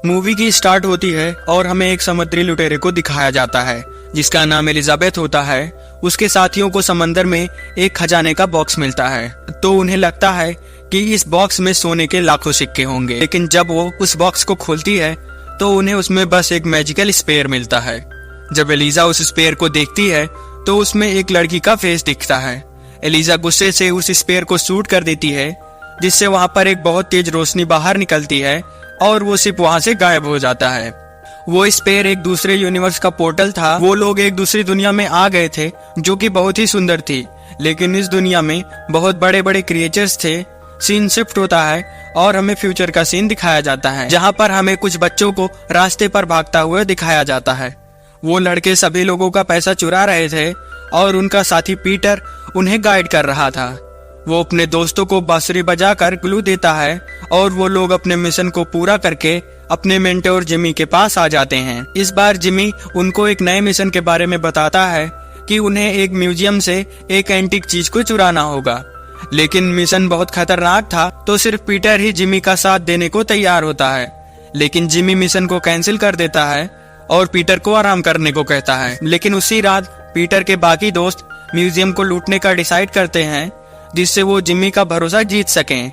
Movie की start होती है और हमें एक समुद्री लुटेरे को दिखाया जाता है जिसका नाम एलिजाबेथ होता है। उसके साथियों को समंदर में एक खजाने का बॉक्स मिलता है तो उन्हें लगता है कि इस बॉक्स में सोने के लाखों सिक्के होंगे, लेकिन जब वो उस बॉक्स को खोलती है तो उन्हें उसमें बस एक मैजिकल स्पेयर मिलता है। जब एलिजा उस स्पेयर को देखती है तो उसमें एक लड़की का फेस दिखता है। एलिजा गुस्से से उस स्पेयर को शूट कर देती है जिससे वहां पर एक बहुत तेज रोशनी बाहर निकलती है और वो सिर्फ वहां से गायब हो जाता है। वो स्पेयर एक दूसरे यूनिवर्स का पोर्टल था। वो लोग एक दूसरी दुनिया में आ गए थे जो कि बहुत ही सुंदर थी, लेकिन इस दुनिया में बहुत बड़े बड़े क्रिएचर्स थे। सीन शिफ्ट होता है और हमें फ्यूचर का सीन दिखाया जाता है जहां पर हमें कुछ बच्चों को रास्ते पर भागता हुआ दिखाया जाता है। वो लड़के सभी लोगों का पैसा चुरा रहे थे और उनका साथी पीटर उन्हें गाइड कर रहा था। वो अपने दोस्तों को बांसुरी बजाकर क्लू देता है और वो लोग अपने मिशन को पूरा करके अपने मेंटोर जिमी के पास आ जाते हैं। इस बार जिमी उनको एक नए मिशन के बारे में बताता है कि उन्हें एक म्यूजियम से एक एंटीक चीज को चुराना होगा, लेकिन मिशन बहुत खतरनाक था तो सिर्फ पीटर ही जिमी का साथ देने को तैयार होता है। लेकिन जिमी मिशन को कैंसिल कर देता है और पीटर को आराम करने को कहता है। लेकिन उसी रात पीटर के बाकी दोस्त म्यूजियम को लूटने का डिसाइड करते हैं जिससे वो जिमी का भरोसा जीत सकें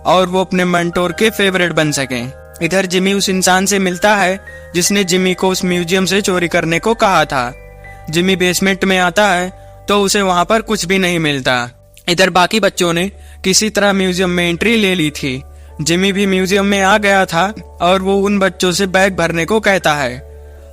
और वो अपने मेंटोर के फेवरेट बन सकें। इधर जिमी उस इंसान से मिलता है जिसने जिमी को उस म्यूजियम से चोरी करने को कहा था। जिमी बेसमेंट में आता है तो उसे वहां पर कुछ भी नहीं मिलता। इधर बाकी बच्चों ने किसी तरह म्यूजियम में एंट्री ले ली थी। जिमी भी म्यूजियम में आ गया था और वो उन बच्चों से बैग भरने को कहता है।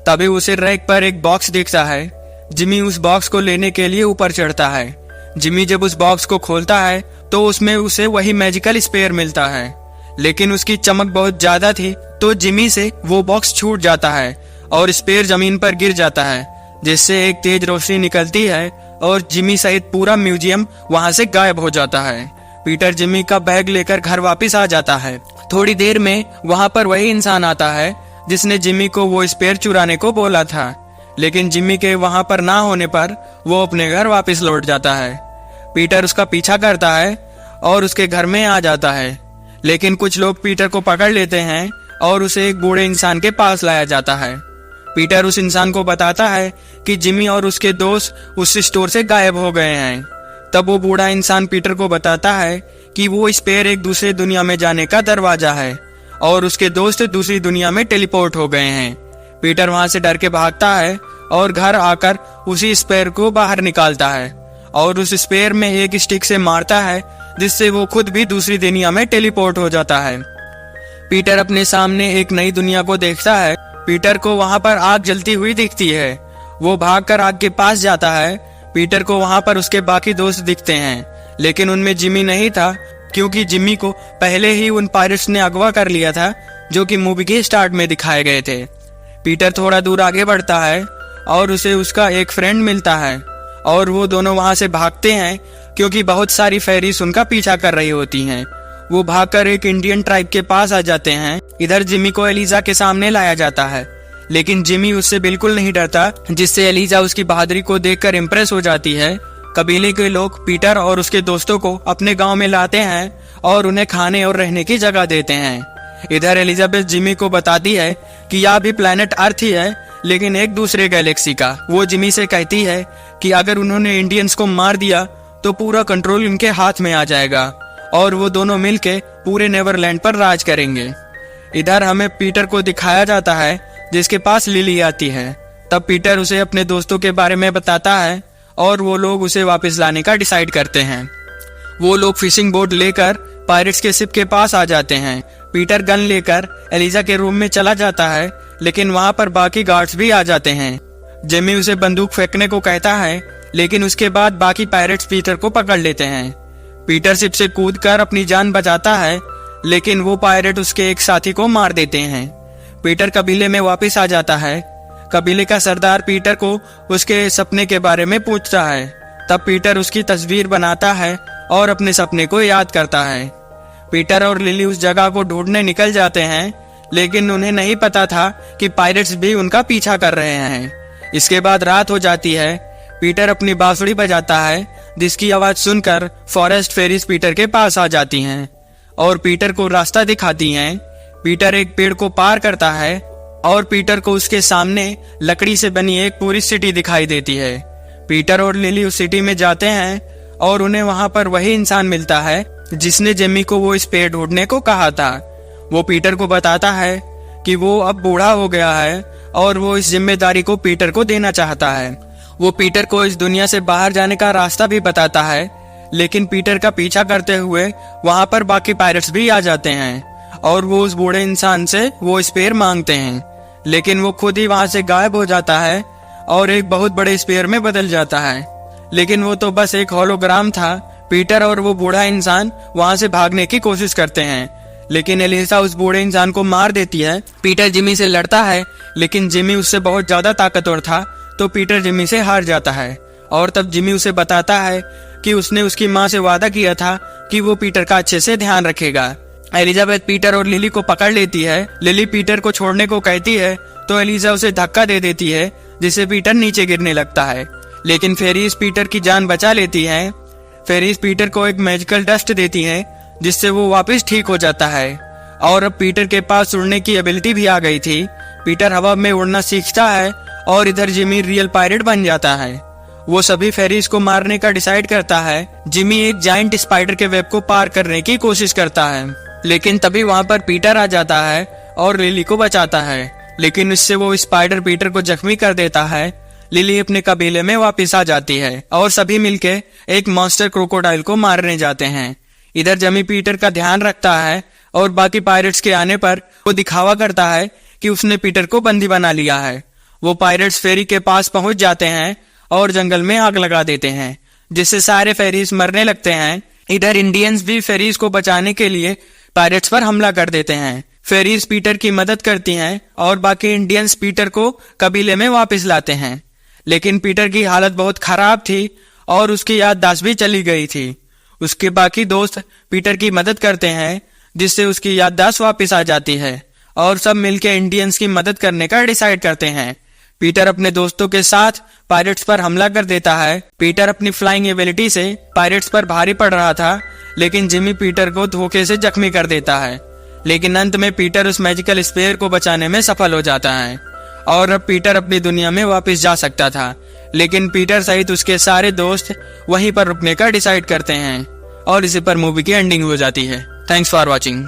तभी उसे रैक पर एक बॉक्स दिखता है। जिमी उस बॉक्स को लेने के लिए ऊपर चढ़ता है। जिमी जब उस बॉक्स को खोलता है तो उसमें उसे वही मैजिकल स्पेयर मिलता है, लेकिन उसकी चमक बहुत ज्यादा थी तो जिमी से वो बॉक्स छूट जाता है और स्पेयर जमीन पर गिर जाता है जिससे एक तेज रोशनी निकलती है और जिमी सहित पूरा म्यूजियम वहां से गायब हो जाता है। पीटर जिमी का बैग लेकर घर वापस आ जाता है। थोड़ी देर में वहां पर वही इंसान आता है जिसने जिमी को वो स्पेयर चुराने को बोला था, लेकिन जिमी के वहां पर ना होने पर वो अपने घर वापस लौट जाता है। पीटर उसका पीछा करता है और उसके घर में आ जाता है, लेकिन कुछ लोग पीटर को पकड़ लेते हैं और उसे एक बूढ़े इंसान के पास लाया जाता है। पीटर उस इंसान को बताता है कि जिमी और उसके दोस्त उस स्टोर से गायब हो गए हैं। तब वो बूढ़ा इंसान पीटर को बताता है कि वो स्पेयर एक दूसरे दुनिया में जाने का दरवाजा है और उसके दोस्त दूसरी दुनिया में टेलीपोर्ट हो गए हैं। पीटर वहां से डर के भागता है और घर आकर उसी स्पेयर को बाहर निकालता है और उस स्पेयर में एक स्टिक से मारता है जिससे वो खुद भी दूसरी दुनिया में टेलीपोर्ट हो जाता है। पीटर अपने सामने एक नई दुनिया को देखता है। पीटर को वहां पर आग जलती हुई दिखती है। वो भागकर आग के पास जाता है। पीटर को वहां पर उसके बाकी दोस्त दिखते हैं, लेकिन उनमें जिमी नहीं था क्योंकि जिमी को पहले ही उन पायरेट्स ने अगवा कर लिया था जो कि मूवी के स्टार्ट में दिखाए गए थे। पीटर थोड़ा दूर आगे बढ़ता है और उसे उसका एक फ्रेंड मिलता है और वो दोनों वहां से भागते हैं क्योंकि बहुत सारी फेरीज उनका पीछा कर रही होती हैं। वो भागकर एक इंडियन ट्राइब के पास आ जाते हैं। इधर जिमी को एलिजा के सामने लाया जाता है, लेकिन जिमी उससे बिल्कुल नहीं डरता, जिससे एलिजा उसकी बहादुरी को देखकर इम्प्रेस हो जाती है। कबीले के लोग पीटर और उसके दोस्तों को अपने गांव में लाते हैं और उन्हें खाने और रहने की जगह देते हैं। इधर एलिजाबेथ जिमी को बताती है कि यह भी प्लेनेट अर्थ ही है, लेकिन एक दूसरे गैलेक्सी का। वो जिमी से कहती है कि अगर उन्होंने इंडियंस को मार दिया तो पूरा कंट्रोल उनके हाथ में आ जाएगा और वो दोनों मिलके पूरे नेवरलैंड पर राज करेंगे। इधर हमें पीटर को दिखाया जाता है जिसके पास लिली आती है। तब पीटर उसे अपने दोस्तों के बारे में बताता है और वो लोग उसे वापस लाने का डिसाइड करते हैं। वो लोग फिशिंग बोट लेकर पायरेट्स के शिप के पास आ जाते हैं। पीटर गन लेकर एलिजा के रूम में चला जाता है, लेकिन वहां पर बाकी गार्ड्स भी आ जाते हैं। जिमी उसे बंदूक फेंकने को कहता है, लेकिन उसके बाद बाकी पायरेट्स पीटर को पकड़ लेते हैं। पीटर शिप से कूदकर अपनी जान बचाता है, लेकिन वो पायरेट उसके एक साथी को मार देते हैं। पीटर कबीले में वापस आ जाता है। कबीले का सरदार पीटर को उसके सपने के बारे में पूछता है। तब पीटर उसकी तस्वीर बनाता है और अपने सपने को याद करता है। पीटर और लिली उस जगह को ढूंढने निकल जाते हैं, लेकिन उन्हें नहीं पता था कि पायरेट्स भी उनका पीछा कर रहे हैं। इसके बाद रात हो जाती है। पीटर अपनी बांसुरी बजाता है, जिसकी आवाज सुनकर फॉरेस्ट फेरीज पीटर के पास आ जाती हैं और पीटर को रास्ता दिखाती हैं। पीटर एक पेड़ को पार करता है और पीटर को उसके सामने लकड़ी से बनी एक पूरी सिटी दिखाई देती है। पीटर और लिली उस सिटी में जाते हैं और उन्हें वहां पर वही इंसान मिलता है जिसने जिमी को वो इस पेड़ ढूंढने को कहा था। वो पीटर को बताता है कि वो अब बूढ़ा हो गया है और वो इस जिम्मेदारी को पीटर को देना चाहता है। वो पीटर को इस दुनिया से बाहर जाने का रास्ता भी बताता है, लेकिन पीटर का पीछा करते हुए वहां पर बाकी पायरेट्स भी आ जाते हैं और वो उस बूढ़े इंसान से वो स्पेयर मांगते हैं, लेकिन वो खुद ही वहां से गायब हो जाता है और एक बहुत बड़े स्पेयर में बदल जाता है। लेकिन वो तो बस एक होलोग्राम था। पीटर और वो बूढ़ा इंसान वहां से भागने की कोशिश करते हैं, लेकिन एलिसा उस बूढ़े इंसान को मार देती है। पीटर जिमी से लड़ता है, लेकिन जिमी उससे बहुत ज्यादा ताकतवर था, तो पीटर जिमी से हार जाता है। और तब जिमी उसे बताता है कि उसने उसकी माँ से वादा किया था कि वो पीटर का अच्छे से ध्यान रखेगा। एलिजाबेथ पीटर और लिली को पकड़ लेती है। लिली पीटर को छोड़ने को कहती है तो एलिजा उसे धक्का दे देती है, जिससे पीटर नीचे गिरने लगता है, लेकिन फेरिस पीटर की जान बचा लेती है। फेरिस पीटर को एक मैजिकल डस्ट देती है, जिससे वो वापस ठीक हो जाता है और अब पीटर के पास उड़ने की एबिलिटी भी आ गई थी। पीटर हवा में उड़ना सीखता है और इधर जिमी रियल पायरेट बन जाता है। वो सभी फेरिस को मारने का डिसाइड करता है। जिमी एक जायंट स्पाइडर के वेब को पार करने की कोशिश करता है, लेकिन तभी वहां पर पीटर आ जाता है और लिली को बचाता है, लेकिन इससे वो स्पाइडर पीटर को जख्मी कर देता है। लिली अपने कबीले में वापस आ जाती है और सभी मिलके एक मॉन्स्टर क्रोकोडाइल को मारने जाते हैं। इधर जिमी पीटर का ध्यान रखता है और बाकी पायरेट्स के आने पर वो दिखावा करता है कि उसने पीटर को बंदी बना लिया है। वो पायरेट्स फेरी के पास पहुंच जाते हैं और जंगल में आग लगा देते हैं, जिससे सारे फेरीज मरने लगते हैं। इधर इंडियंस भी फेरीज को बचाने के लिए पायरेट्स पर हमला कर देते हैं। फेरीज पीटर की मदद करती हैं और बाकी इंडियंस पीटर को कबीले में वापस लाते हैं, लेकिन पीटर की हालत बहुत खराब थी और उसकी याददाश्त भी चली गई थी। उसके बाकी दोस्त पीटर की मदद करते हैं, जिससे उसकी याददाश्त वापस आ जाती है और सब मिलकर इंडियंस की मदद करने का डिसाइड करते हैं। पीटर अपने दोस्तों के साथ पायरेट्स पर हमला कर देता है। पीटर अपनी फ्लाइंग एबिलिटी से पायरेट्स पर भारी पड़ रहा था, लेकिन जिमी पीटर को धोखे से जख्मी कर देता है, लेकिन अंत में पीटर उस मैजिकल स्पेयर को बचाने में सफल हो जाता है और अब पीटर अपनी दुनिया में वापस जा सकता था। लेकिन पीटर सहित उसके सारे दोस्त वहीं पर रुकने का डिसाइड करते हैं और इसी पर मूवी की एंडिंग हो जाती है। Thanks for watching.